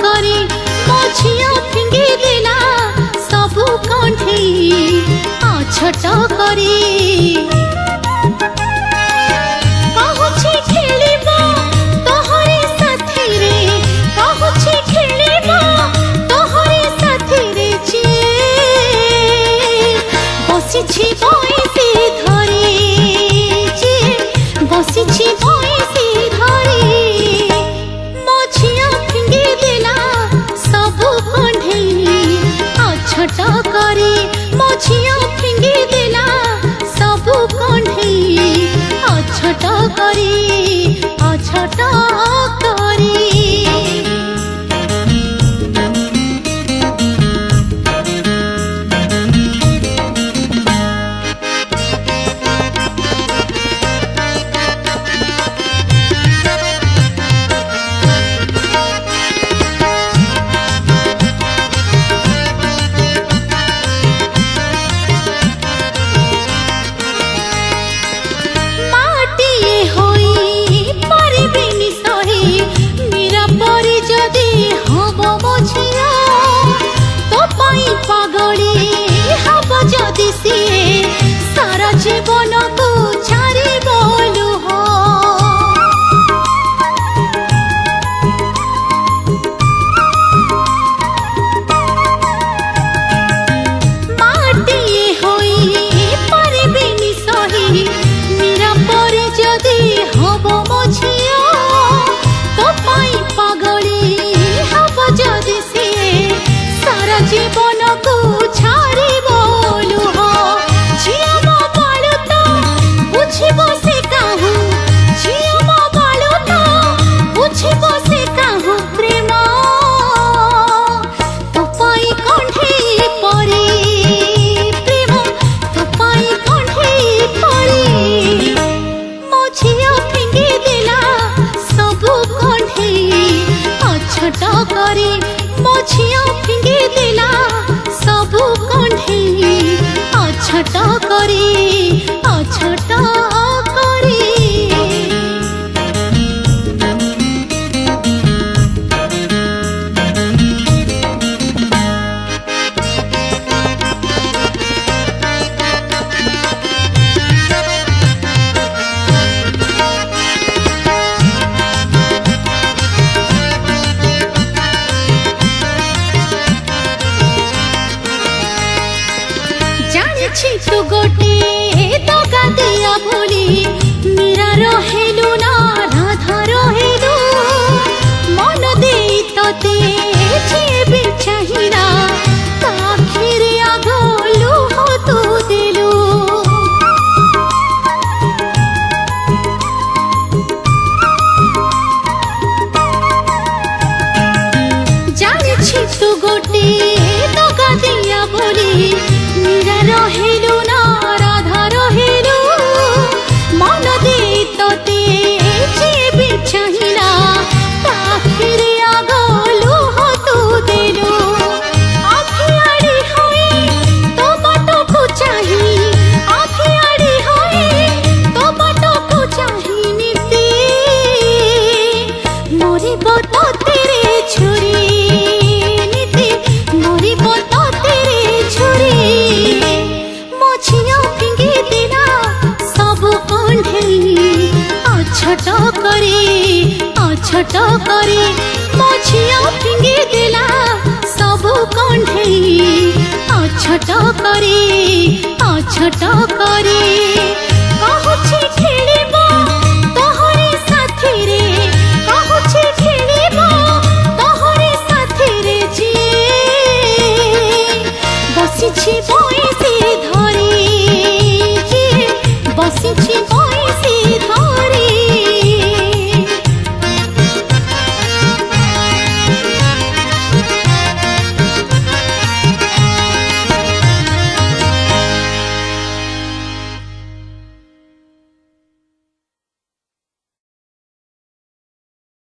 करे मझिया फिंगी देला सबु कंठेई आछट करे कहूछि खेलिबो तोहरे साथी रे कहूछि खेलिबो तोहरे साथी रे जे बसिछि बइसे धरे जे बसिछि बइसे धरे मझिया फिंगी देला सबु कंठेई आछट करे मझिया फिंगी देला सबु कंठेई आछट करे आछट करे सारा जीवन को छाड़ी बोलू हो माटिए होई परिबिनी सही मेरा पर जदि हब मझिया तो पाई पागली हब जदि से सारा जीवन को छाड़ी बोलू हो करे मझिया फिंगी देला सबु कंठेई आछट करे आछट करे तू गोटे दगा दिया बोली मीरा रहेलु ना राधा रहेलु मन देई तते जेबे चाहिना ताखिरे आगलु हो तू देलु जानिछि तू गोटे दगा दिया बोली मीरा रहेलु ना राधा रहेलु मन देई तते जेबे चाहिना ताखिरे आगलु हो तू देलु आखियाड़ी होई तो बाटो चाही आखियाड़ी होई तो बाटो चाही निते मोरी बतो तेरे छुरी निते मोरी बतो तेरे छुरी आछट करे मझिया फिंगी देला सबु कंठेई आछट करे आछट करे कहूछि खेलिबो तोहरे साथी रे कहूछि खेलिबो तोहरे साथी रे जे बसिछि बइसे धरे जे बसिछि